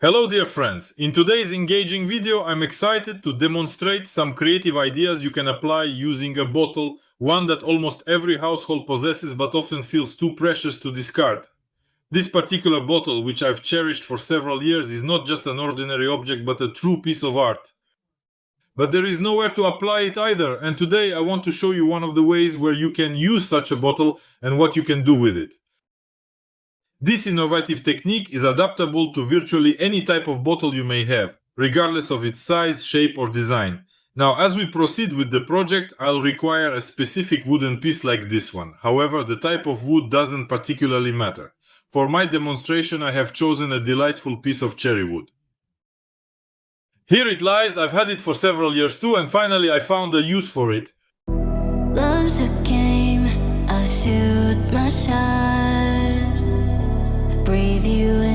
Hello dear friends, in today's engaging video I'm excited to demonstrate some creative ideas you can apply using a bottle, one that almost every household possesses but often feels too precious to discard. This particular bottle, which I've cherished for several years, is not just an ordinary object but a true piece of art. But there is nowhere to apply it either, and today I want to show you one of the ways where you can use such a bottle and what you can do with it. This innovative technique is adaptable to virtually any type of bottle you may have, regardless of its size, shape or design. Now, as we proceed with the project, I'll require a specific wooden piece like this one. However, the type of wood doesn't particularly matter. For my demonstration, I have chosen a delightful piece of cherry wood. Here it lies. I've had it for several years too, and finally I found a use for it. Love's a game, I'll shoot my shot. Breathe you in.